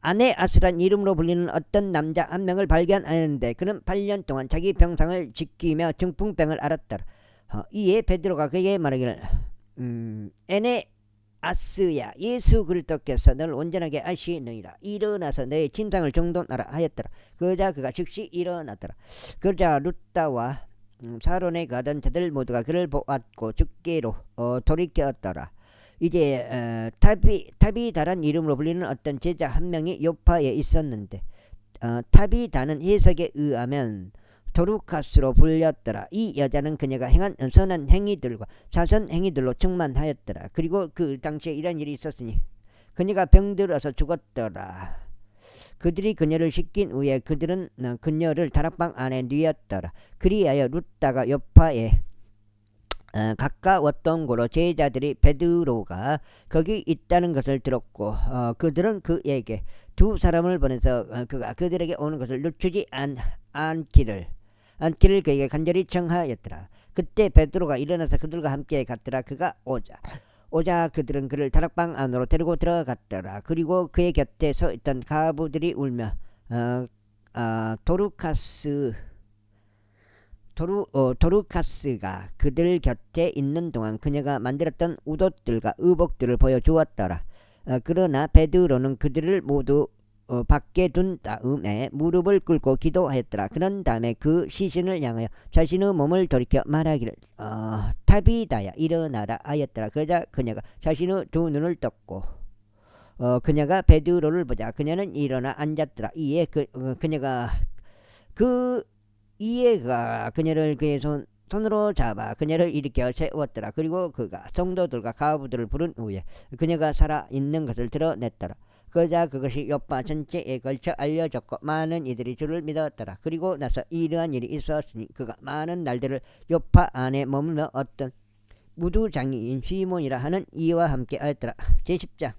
아네아스란 이름으로 불리는 어떤 남자 한 명을 발견하였는데 그는 8년 동안 자기 병상을 지키며 중풍병을 앓았더라. 이에 베드로가 그에게 말하기를 에네아스야, 예수 그리스도께서 너를 온전하게 하시느니라. 일어나서 너의 침상을 정돈하라 하였더라. 그러자 그가 즉시 일어나더라. 그러자 루따와 사론에 가던 자들 모두가 그를 보았고 죽게로 돌이켰더라. 이제 타비다란 이름으로 불리는 어떤 제자 한 명이 요파에 있었는데 타비다는 해석에 의하면 도루카스로 불렸더라. 이 여자는 그녀가 행한 선한 행위들과 자선 행위들로 충만하였더라. 그리고 그 당시에 이런 일이 있었으니 그녀가 병들어서 죽었더라. 그들이 그녀를 씻긴 후에 그들은 그녀를 다락방 안에 뉘었더라. 그리하여 루따가 요파에 가까웠던 곳으로 제자들이 베드로가 거기 있다는 것을 들었고 그들은 그에게 2사람을 보내서 그가 그들에게 오는 것을 늦추지 않기를 그에게 간절히 청하였더라. 그때 베드로가 일어나서 그들과 함께 갔더라. 그가 오자 그들은 그를 다락방 안으로 데리고 들어갔더라. 그리고 그의 곁에 서 있던 가부들이 울며 도루카스가 그들 곁에 있는 동안 그녀가 만들었던 웃옷들과 의복들을 보여주었더라. 그러나 베드로는 그들을 모두 밖에 둔 다음에 무릎을 꿇고 기도하였더라. 그런 다음에 그 시신을 향하여 자신의 몸을 돌이켜 말하기를 타비다야 일어나라 하였더라. 그러자 그녀가 자신의 2눈을 떴고 그녀가 베드로를 보자 그녀는 일어나 앉았더라. 이에 그녀가 그녀를 그의 손으로 잡아 그녀를 일으켜 세웠더라. 그리고 그가 성도들과 가부들을 부른 후에 그녀가 살아있는 것을 드러냈더라. 그러자 그것이 요파 전체에 걸쳐 알려졌고 많은 이들이 주를 믿었더라. 그리고 나서 이러한 일이 있었으니 그가 많은 날들을 요파 안에 머물며 어떤 무두장이인 시몬이라 하는 이와 함께 알더라. 제10장.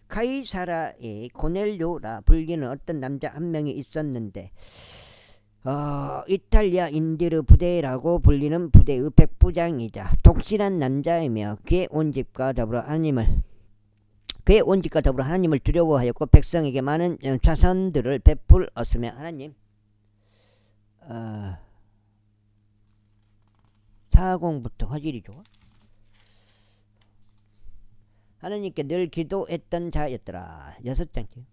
카이사라에 고넬료라 불리는 어떤 남자 한 명이 있었는데 이탈리아 인디르 부대라고 불리는 부대의 백부장이자 독실한 남자이며 그의 온 집과 더불어 하나님을 두려워하였고 백성에게 많은 자선들을 베풀었으며 하나님 사공부터 화질이 좋아. 하나님께 늘 기도했던 자였더라. 6장째.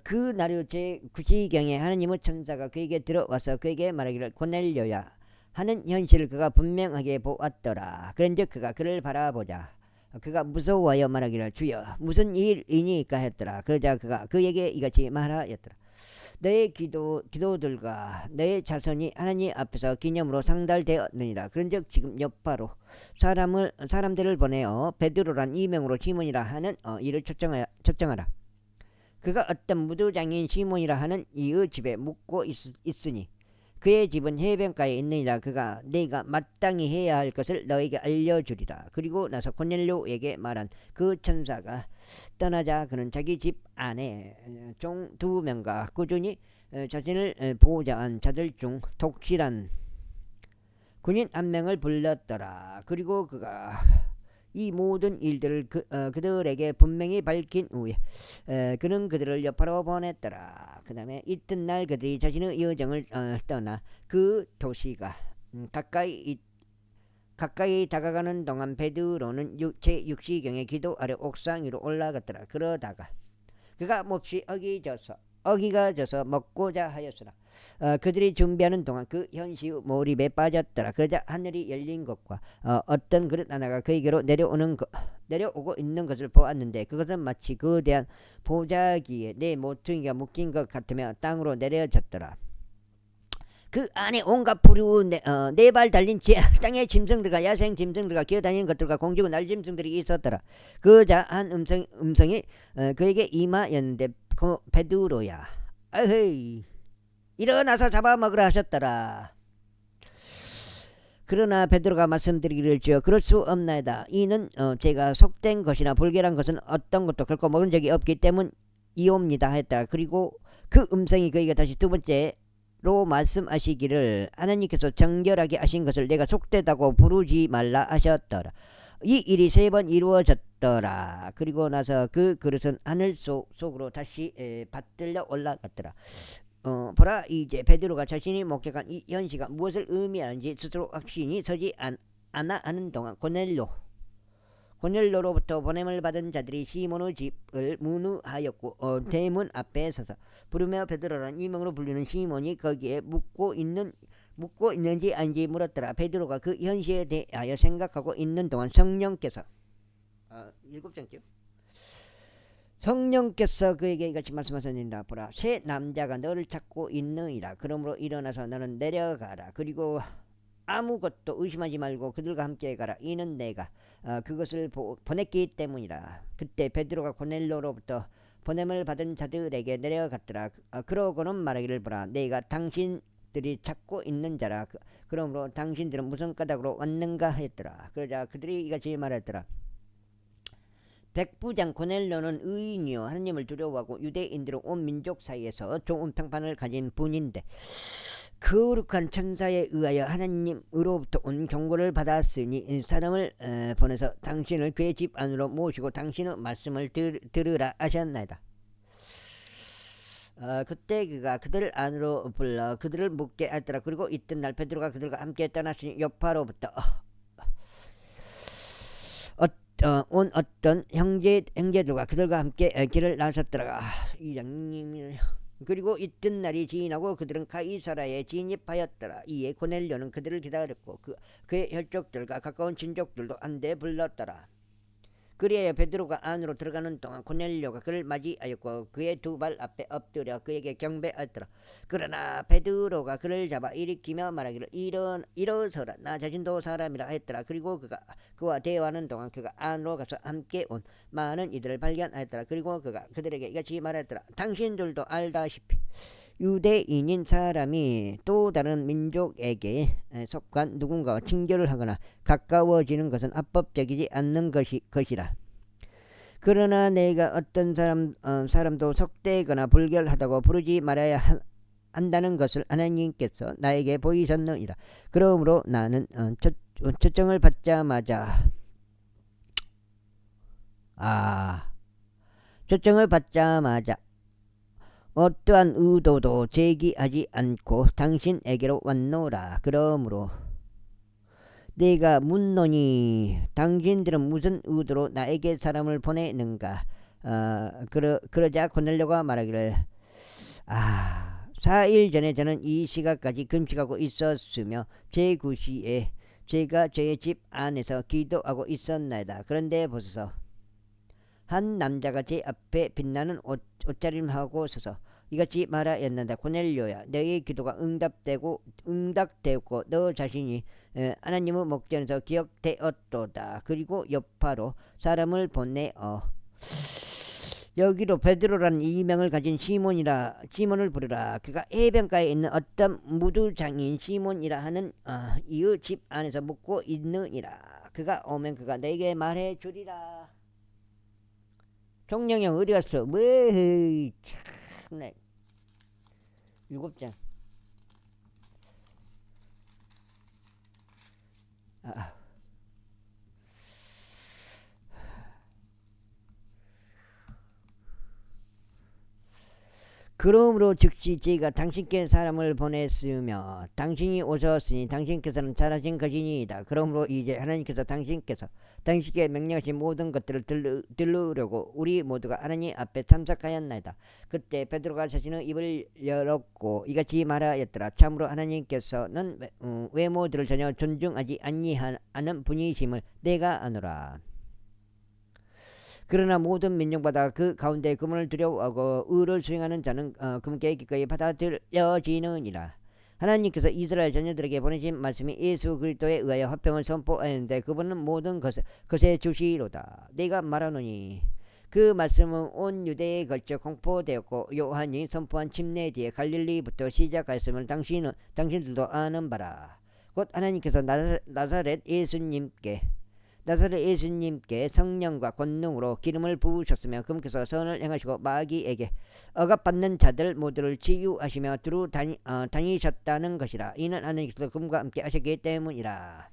그 날의 제9시경에 하나님의 천사가 그에게 들어와서 그에게 말하기를 고넬료야 하는 현실을 그가 분명하게 보았더라. 그런즉 그가 그를 바라보자 그가 무서워하여 말하기를 주여 무슨 일이니까 했더라. 그러자 그가 그에게 이같이 말하였더라. 너의 기도들과 너의 자손이 하나님 앞에서 기념으로 상달되었느니라. 그런즉 지금 여파로 사람들을 보내어 베드로란 이명으로 시몬이라 하는 이를 초청하라. 그가 어떤 무도장인 시몬이라 하는 이의 집에 묵고 있으니 그의 집은 해변가에 있느니라. 그가 네가 마땅히 해야 할 것을 너에게 알려주리라. 그리고 나서 고넬료에게 말한 그 천사가 떠나자 그는 자기 집 안에 종 2명과 꾸준히 자신을 보호자한 자들 중 독실한 군인 1명을 불렀더라. 그리고 그가 이 모든 일들을 그들에게 분명히 밝힌 후에 그는 그들을 여파로 보냈더라. 그 다음에 이튿날 그들이 자신의 여정을 떠나 그 도시가 가까이 다가가는 동안 베드로는 제6시경에 기도 아래 옥상 위로 올라갔더라. 그러다가 그가 몹시 어기가 져서 먹고자 하였으나 그들이 준비하는 동안 그 현시의 몰입에 빠졌더라. 그러자 하늘이 열린 것과 어떤 그릇 하나가 그에게로 내려오고 있는 것을 보았는데 그것은 마치 거대한 보자기에 내 모퉁이가 묶인 것 같으며 땅으로 내려졌더라. 그 안에 온갖 부류 네 발 달린 땅의 짐승들과 야생 짐승들과 기어다니는 것들과 공중의 날짐승들이 있었더라. 그자 한 음성이 그에게 임하였는데 베드로야 어헤이 일어나서 잡아먹으라 하셨더라. 그러나 베드로가 말씀드리기를 주여 그럴 수 없나이다. 이는 제가 속된 것이나 불결한 것은 어떤 것도 결코 먹은 적이 없기 때문이옵니다 했더라. 그리고 그 음성이 그에게 다시 두 번째로 말씀하시기를 하나님께서 정결하게 하신 것을 내가 속되다고 부르지 말라 하셨더라. 이 일이 3번 이루어졌더라. 그리고 나서 그 그릇은 하늘 속으로 다시 받들려 올라갔더라. 보라 이제 베드로가 자신이 목격한 이 현시가 무엇을 의미하는지 스스로 확신이 서지 않아 하는 동안 고넬료로부터 보냄을 받은 자들이 시몬의 집을 문의하였고 대문 앞에 서서 부르며 베드로라는 이명으로 불리는 시몬이 거기에 묵고 있는지 아닌지 물었더라. 베드로가 그 현시에 대하여 생각하고 있는 동안 성령께서 7장쯤 성령께서 그에게 이같이 말씀하셨느니라. 보라 새 남자가 너를 찾고 있느니라. 그러므로 일어나서 너는 내려가라. 그리고 아무것도 의심하지 말고 그들과 함께 가라. 이는 내가 그것을 보냈기 때문이라. 그때 베드로가 고넬료로부터 보냄을 받은 자들에게 내려갔더라. 그러고는 말하기를 보라 내가 당신들이 찾고 있는 자라. 그러므로 당신들은 무슨 까닭으로 왔는가 했더라. 그러자 그들이 이같이 말했더라. 백부장 고넬료는 의인이요 하나님을 두려워하고 유대인들은 온 민족 사이에서 좋은 평판을 가진 분인데 거룩한 천사에 의하여 하나님으로부터 온 경고를 받았으니 사람을 보내서 당신을 그의 집 안으로 모시고 당신의 말씀을 들으라 하셨나이다. 그때 그가 그들 안으로 불러 그들을 묻게 하더라. 그리고 이튿날 베드로가 그들과 함께 떠났으니 요파로부터 온 어떤 형제들과 그들과 함께 길을 나섰더라. 그리고 이튿날이 지나고 그들은 가이사라에 진입하였더라. 이에 고넬료는 그들을 기다렸고 그의 혈족들과 가까운 친족들도 한데 불렀더라. 그리하여 베드로가 안으로 들어가는 동안 고넬료가 그를 맞이하였고 그의 두 발 앞에 엎드려 그에게 경배하더라. 그러나 베드로가 그를 잡아 일으키며 말하기를 일어서라, 나 자신도 사람이라 했더라. 그리고 그와 대화하는 동안 그가 안으로 가서 함께 온 많은 이들을 발견하였더라. 그리고 그가 그들에게 이같이 말했더라. 당신들도 알다시피 유대인인 사람이 또 다른 민족에게 속한 누군가와 친교를 하거나 가까워지는 것은 합법적이지 않는 것이라. 그러나 내가 어떤 사람도 속되거나 불결하다고 부르지 말아야 한다는 것을 하나님께서 나에게 보이셨느니라. 그러므로 나는 초청을 받자마자 어떠한 의도도 제기하지 않고 당신에게로 왔노라. 그러므로 내가 묻노니 당신들은 무슨 의도로 나에게 사람을 보내는가? 그러자 고넬료가 말하기를 4일 전에 저는 이 시각까지 금식하고 있었으며 제9시에 제가 저의 집 안에서 기도하고 있었나이다. 그런데 보소서, 한 남자가 제 앞에 빛나는 옷차림하고 서서 이같이 말하였는데, 고넬료야, 너의 기도가 응답되었고 너 자신이 하나님의 목전에서 기억되었도다. 그리고 여파로 사람을 보내어 여기로 베드로라는 이명을 가진 시몬을 부르라. 그가 해변가에 있는 어떤 무두장인 시몬이라 하는 이의 집 안에서 묵고 있느니라. 그가 오면 그가 너에게 말해 주리라. 종령형 어디 갔어? 참네. 7장. 그러므로 즉시 제가 당신께 사람을 보냈으며 당신이 오셨으니 당신께서는 잘하신 것이니이다. 그러므로 이제 하나님께서 당신께 명령하신 모든 것들을 들으려고 우리 모두가 하나님 앞에 참석하였나이다. 그때 베드로가 자신의 입을 열었고 이같이 말하였더라. 참으로 하나님께서는 외모들을 전혀 존중하지 아니하는 분이심을 내가 아노라. 그러나 모든 민족마다 그 가운데 그분을 두려워하고 의를 수행하는 자는 그분께 기꺼이 받아들여지느니라. 하나님께서 이스라엘 자녀들에게 보내신 말씀이 예수 그리스도에 의하여 화평을 선포하였는데 그분은 모든 것의 주시로다. 내가 말하노니 그 말씀은 온 유대에 걸쳐 공포되었고 요한이 선포한 침례 뒤에 갈릴리부터 시작하였음을 당신들도 아는 바라. 곧 하나님께서 나사렛 예수님께 성령과 권능으로 기름을 부으셨으며 그분께서 선을 행하시고 마귀에게 억압받는 자들 모두를 치유하시며 두루 다니셨다는 것이라. 이는 하나님께서 그분과 함께 하셨기 때문이라.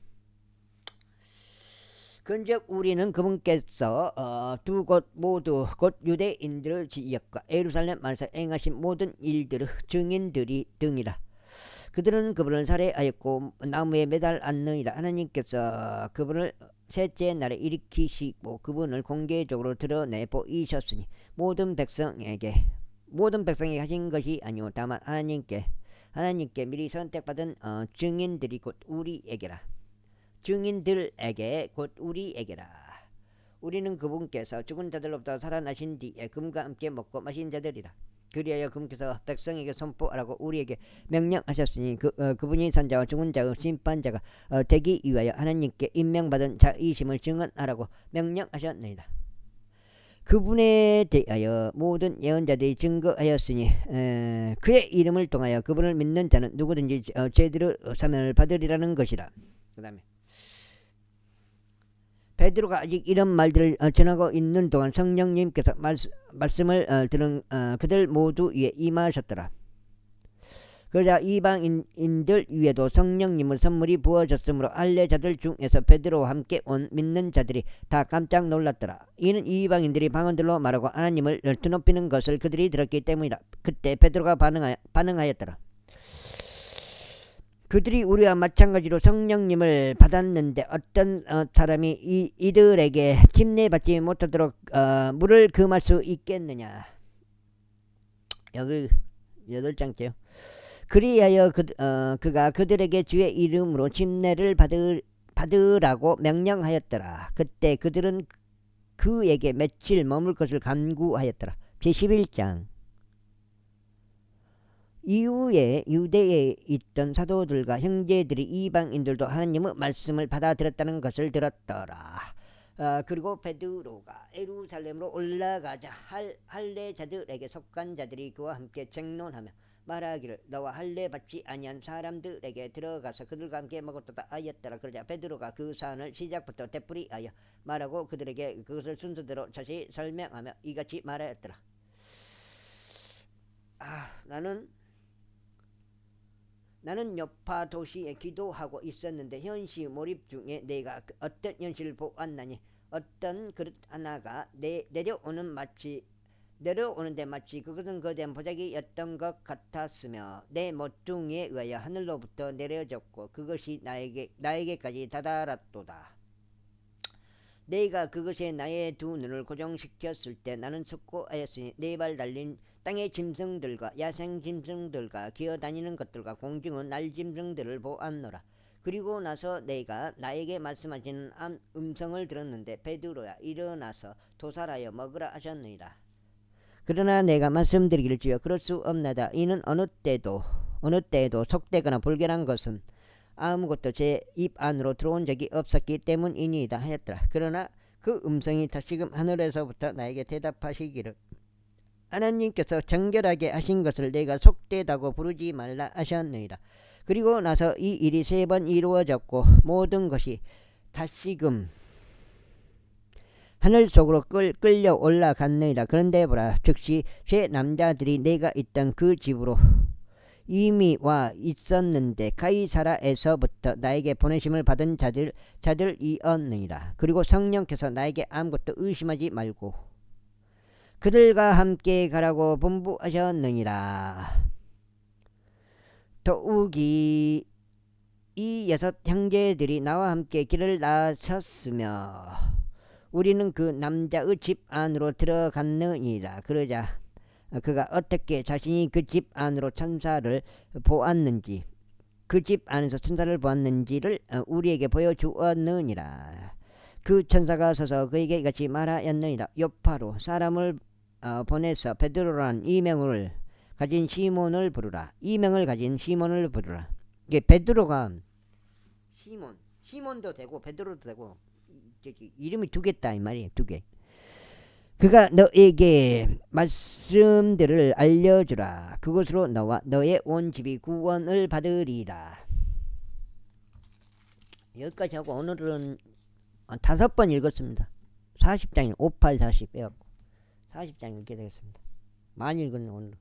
근즉 우리는 그분께서 두 곳 모두 곧 유대인들 지역과 예루살렘 안에서 행하신 모든 일들의 증인들이 등이라. 그들은 그분을 살해하였고 나무에 매달았느니라. 하나님께서 그분을 셋째 날에 일으키시고 그분을 공개적으로 드러내 보이셨으니 모든 백성에게 하신 것이 아니오 다만 하나님께 미리 선택받은 증인들이 곧 우리에게라. 우리는 그분께서 죽은 자들로부터 살아나신 뒤에 그분과 함께 먹고 마신 자들이라. 그리하여 그분께서 백성에게 선포하라고 우리에게 명령하셨으니 그분이 산자와 죽은 자의 심판자가 되기 위하여 하나님께 임명받은 자이심을 증언하라고 명령하셨나이다. 그분에 대하여 모든 예언자들이 증거하였으니 그의 이름을 통하여 그분을 믿는 자는 누구든지 죄들의 사면을 받으리라는 것이라. 그 다음에 베드로가 아직 이런 말들을 전하고 있는 동안 성령님께서 말씀을 들은 그들 모두 위에 임하셨더라. 그러자 이방인들 위에도 성령님의 선물이 부어졌으므로 할례자들 중에서 베드로와 함께 온 믿는 자들이 다 깜짝 놀랐더라. 이는 이방인들이 방언들로 말하고 하나님을 드높이는 것을 그들이 들었기 때문이라. 그때 베드로가 반응하였더라. 그들이 우리와 마찬가지로 성령님을 받았는데 어떤 사람이 이들에게 침례받지 못하도록 물을 금할 수 있겠느냐. 여기 8장째요. 그리하여 그가 그들에게 주의 이름으로 침례를 받으라고 명령하였더라. 그때 그들은 그에게 며칠 머물 것을 간구하였더라. 제11장. 이후에 유대에 있던 사도들과 형제들이 이방인들도 하나님의 말씀을 받아들였다는 것을 들었더라. 그리고 베드로가 예루살렘으로 올라가자 할례자들에게 속한 자들이 그와 함께 쟁론하며 말하기를 너와 할례 받지 아니한 사람들에게 들어가서 그들과 함께 먹었다 하였더라. 그러자 베드로가 그 사안을 시작부터 되풀이하여 말하고 그들에게 그것을 순서대로 자세히 설명하며 이같이 말하였더라. 나는 요파 도시에 기도하고 있었는데 현시 몰입 중에 내가 어떤 현실을 보았나니 어떤 그릇 하나가 내려오는데 마치 그것은 거대한 보자기였던 것 같았으며 내 모퉁이에 의하여 하늘로부터 내려졌고 그것이 나에게까지 다다랐도다. 내가 그것에 나의 두 눈을 고정시켰을 때 나는 습고하였으니 네 발 달린 땅의 짐승들과 야생 짐승들과 기어다니는 것들과 공중의 날짐승들을 보았노라. 그리고 나서 내가 나에게 말씀하시는 음성을 들었는데 베드로야 일어나서 도살하여 먹으라 하셨느니라. 그러나 내가 말씀드리기를 주여 그럴 수 없나이다. 이는 어느 때에도 속되거나 불결한 것은 아무것도 제 입 안으로 들어온 적이 없었기 때문이니이다 하였더라. 그러나 그 음성이 다시금 하늘에서부터 나에게 대답하시기를 하나님께서 정결하게 하신 것을 내가 속되다고 부르지 말라 하셨느니라. 그리고 나서 이 일이 3번 이루어졌고 모든 것이 다시금 하늘 속으로 끌려 올라갔느니라. 그런데 보라 즉시 세 남자들이 내가 있던 그 집으로 이미 와 있었는데 가이사라에서부터 나에게 보내심을 받은 자들이었느니라. 그리고 성령께서 나에게 아무것도 의심하지 말고 그들과 함께 가라고 분부하셨느니라. 더욱이 이 6 형제들이 나와 함께 길을 나섰으며 우리는 그 남자의 집 안으로 들어갔느니라. 그러자 그가 어떻게 자신이 그 집 안으로 천사를 보았는지 그 집 안에서 천사를 보았는지를 우리에게 보여주었느니라. 그 천사가 서서 그에게 이같이 말하였느니라. 요파로 사람을 보내서 베드로라는 이명을 가진 시몬을 부르라. 이명을 가진 시몬을 부르라. 이게 베드로가 시몬도 되고 베드로도 되고 이름이 2개다 이 말이에요. 2개. 그가 너에게 말씀들을 알려주라. 그것으로 너와 너의 온 집이 구원을 받으리라. 여기까지 하고 오늘은 5번 읽었습니다. 40장이 58, 40 빼갖고 40장 읽게 되겠습니다. 많이 읽었네 오늘.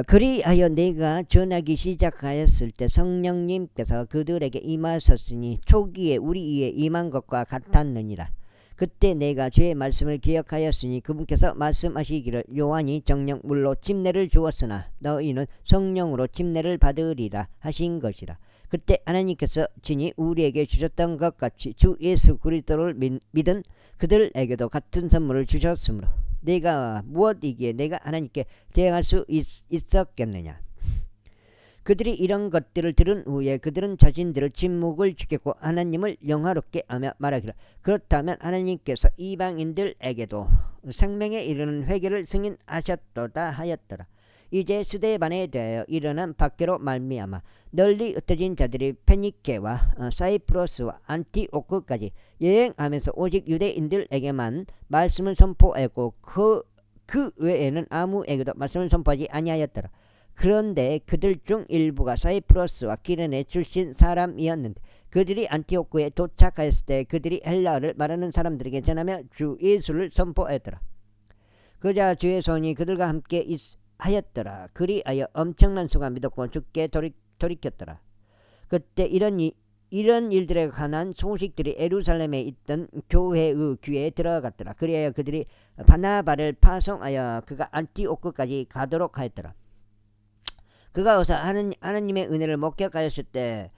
그리하여 내가 전하기 시작하였을 때 성령님께서 그들에게 임하셨으니 초기에 우리에게 임한 것과 같았느니라. 그때 내가 주의 말씀을 기억하였으니 그분께서 말씀하시기를 요한이 정령물로 침례를 주었으나 너희는 성령으로 침례를 받으리라 하신 것이라. 그때 하나님께서 친히 우리에게 주셨던 것 같이 주 예수 그리스도를 믿은 그들에게도 같은 선물을 주셨으므로 내가 무엇이기에 내가 하나님께 대항할 수 있었겠느냐. 그들이 이런 것들을 들은 후에 그들은 자신들의 침묵을 지켰고 하나님을 영화롭게 하며 말하기를 그렇다면 하나님께서 이방인들에게도 생명에 이르는 회개를 승인하셨도다 하였더라. 이제 스데반에 대하여 일어난 박해로 말미암아 널리 흩어진 자들이 페니케와 사이프러스와 안티오크까지 여행하면서 오직 유대인들에게만 말씀을 선포하였고 그 외에는 아무에게도 말씀을 선포하지 아니하였더라. 그런데 그들 중 일부가 사이프러스와 기레네 출신 사람이었는데 그들이 안티오크에 도착하였을 때 그들이 헬라어를 말하는 사람들에게 전하며 주 예수를 선포하였더라. 그러자 주의 손이 그들과 함께 하였더라. 그리하여 엄청난 수가 믿었고 주께 돌이켰더라. 그때 이런 일들에 관한 소식들이 예루살렘에 있던 교회의 귀에 들어갔더라. 그리하여 그들이 바나바를 파송하여 그가 안티오크까지 가도록 하였더라. 그가 어서 하나님의 은혜를 목격하였을 때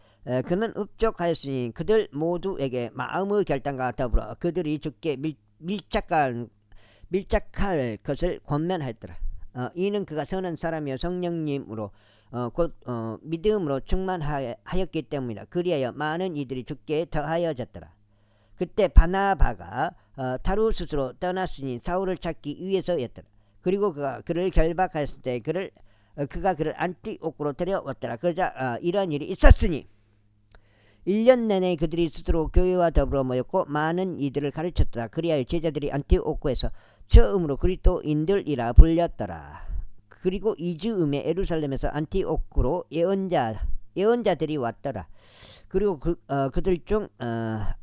그는 흡족하였으니 그들 모두에게 마음의 결단과 더불어 그들이 주께 밀착할 것을 권면하였더라. 이는 그가 선한 사람이여 성령님으로 곧 믿음으로 충만하였기 때문이라. 그리하여 많은 이들이 죽게 더하여졌더라. 그때 바나바가 타루스로 떠났으니 사울을 찾기 위해서였더라. 그리고 그가 그를 결박하였을 때 그가 그를 안티옥으로 데려왔더라. 그러자 이런 일이 있었으니 1년 내내 그들이 스스로 교회와 더불어 모였고 많은 이들을 가르쳤더라. 그리하여 제자들이 안티오코에서 처음으로 그리스도인들이라 불렸더라. 그리고 2주 후에 예루살렘에서 안티오코로 예언자들이 왔더라. 그리고 그들 중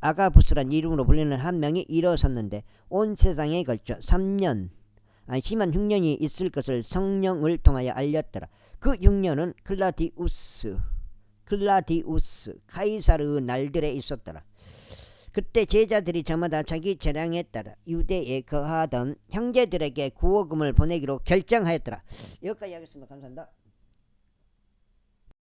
아가부스란 이름으로 불리는 한 명이 일어섰는데 온 세상에 걸쳐 3년 심한 흉년이 있을 것을 성령을 통하여 알렸더라. 그 흉년은 클라디우스 카이사르 날들에 있었더라. 그때 제자들이 저마다 자기 재량에 따라 유대에 거하던 형제들에게 구호금을 보내기로 결정하였더라. 여기까지 하겠습니다. 감사합니다.